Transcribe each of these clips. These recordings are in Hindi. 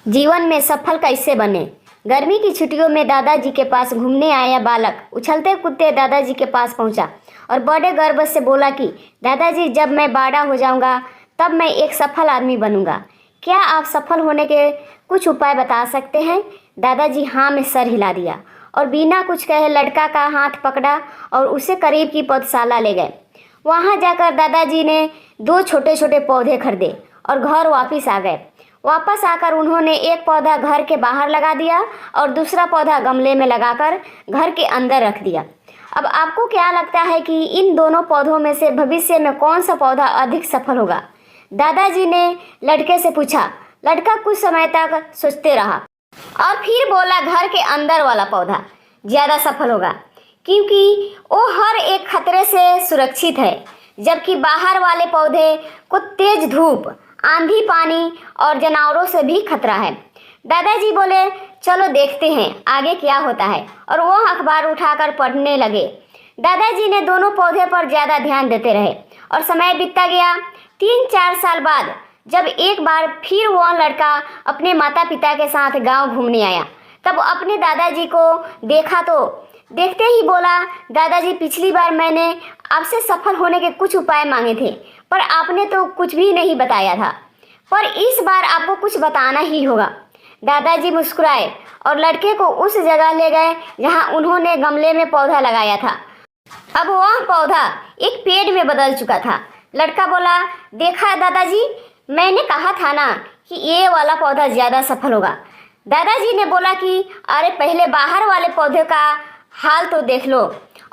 जीवन में सफल कैसे बने। गर्मी की छुट्टियों में दादाजी के पास घूमने आया बालक उछलते कूदते दादाजी के पास पहुंचा और बड़े गर्व से बोला कि दादाजी, जब मैं बड़ा हो जाऊंगा तब मैं एक सफल आदमी बनूंगा। क्या आप सफल होने के कुछ उपाय बता सकते हैं। दादाजी हाँ में सर हिला दिया और बिना कुछ कहे लड़का का हाथ पकड़ा और उसे करीब की पौधशाला ले गए। वहाँ जाकर दादाजी ने 2 छोटे छोटे पौधे खरीदे और घर वापस आ गए। वापस आकर उन्होंने एक पौधा घर के बाहर लगा दिया और दूसरा पौधा गमले में लगाकर घर के अंदर रख दिया। अब आपको क्या लगता है कि इन दोनों पौधों में से भविष्य में कौन सा पौधा अधिक सफल होगा। दादाजी ने लड़के से पूछा। लड़का कुछ समय तक सोचते रहा और फिर बोला, घर के अंदर वाला पौधा ज़्यादा सफल होगा, क्योंकि वो हर एक खतरे से सुरक्षित है, जबकि बाहर वाले पौधे को तेज धूप, आंधी, पानी और जानवरों से भी खतरा है। दादाजी बोले, चलो देखते हैं आगे क्या होता है, और वो अखबार उठाकर पढ़ने लगे। दादाजी ने दोनों पौधे पर ज़्यादा ध्यान देते रहे और समय बीतता गया। 3-4 साल बाद जब एक बार फिर वह लड़का अपने माता पिता के साथ गांव घूमने आया, तब अपने दादाजी को देखा तो देखते ही बोला, दादाजी, पिछली बार मैंने आपसे सफल होने के कुछ उपाय मांगे थे, पर आपने तो कुछ भी नहीं बताया था, पर इस बार आपको कुछ बताना ही होगा। दादाजी मुस्कुराए और लड़के को उस जगह ले गए जहां उन्होंने गमले में पौधा लगाया था। अब वह पौधा एक पेड़ में बदल चुका था। लड़का बोला, देखा दादाजी, मैंने कहा था ना कि ये वाला पौधा ज़्यादा सफल होगा। दादाजी ने बोला कि अरे पहले बाहर वाले पौधे का हाल तो देख लो।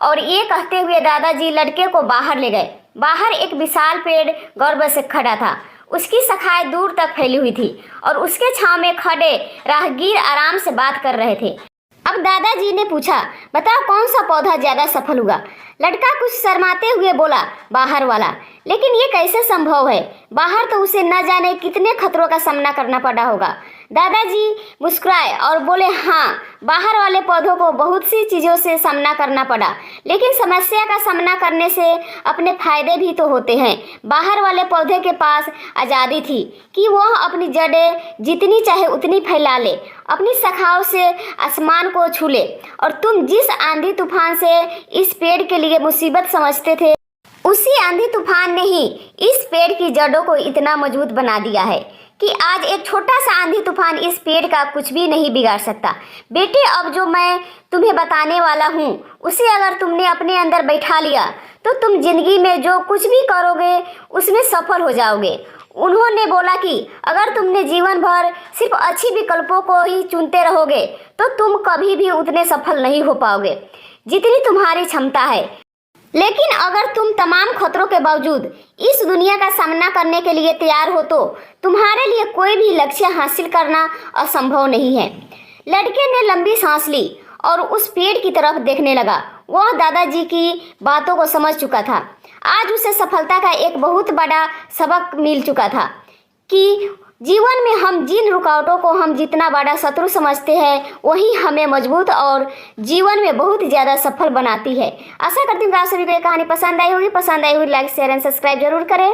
और ये कहते हुए दादाजी लड़के को बाहर ले गए। बाहर एक विशाल पेड़ गर्व से खड़ा था। उसकी शाखाएं दूर तक फैली हुई थी और उसके छांव में खड़े राहगीर आराम से बात कर रहे थे। अब दादाजी ने पूछा, बताओ कौन सा पौधा ज़्यादा सफल होगा। लड़का कुछ शर्माते हुए बोला, बाहर वाला। लेकिन ये कैसे संभव है, बाहर तो उसे न जाने कितने खतरों का सामना करना पड़ा होगा। दादाजी मुस्कुराए और बोले, हाँ, बाहर वाले पौधों को बहुत सी चीज़ों से सामना करना पड़ा, लेकिन समस्या का सामना करने से अपने फायदे भी तो होते हैं। बाहर वाले पौधे के पास आज़ादी थी कि वह अपनी जड़ें जितनी चाहे उतनी फैला ले, अपनी शाखाओं से आसमान को छू ले। और तुम जिस आंधी तूफान से इस पेड़ के लिए मुसीबत समझते थे, उसी आंधी तूफान ने ही इस पेड़ की जड़ों को इतना मजबूत बना दिया है कि आज एक छोटा सा आंधी तूफान इस पेड़ का कुछ भी नहीं बिगाड़ सकता। बेटे, अब जो मैं तुम्हें बताने वाला हूँ, उसे अगर तुमने अपने अंदर बैठा लिया तो तुम जिंदगी में जो कुछ भी करोगे उसमें सफल हो जाओगे। उन्होंने बोला कि अगर तुमने जीवन भर सिर्फ अच्छी विकल्पों को ही चुनते रहोगे तो तुम कभी भी उतने सफल नहीं हो पाओगे जितनी तुम्हारी क्षमता है। लेकिन अगर तुम तमाम खतरों के बावजूद इस दुनिया का सामना करने के लिए तैयार हो तो तुम्हारे लिए कोई भी लक्ष्य हासिल करना असंभव नहीं है। लड़के ने लंबी सांस ली और उस पेड़ की तरफ देखने लगा। वह दादाजी की बातों को समझ चुका था। आज उसे सफलता का एक बहुत बड़ा सबक मिल चुका था कि जीवन में हम जिन रुकावटों को हम जितना बड़ा शत्रु समझते हैं, वही हमें मजबूत और जीवन में बहुत ज़्यादा सफल बनाती है। आशा करती हूँ कि आप सभी को ये कहानी पसंद आई होगी। पसंद आई हुई लाइक, शेयर एंड सब्सक्राइब जरूर करें।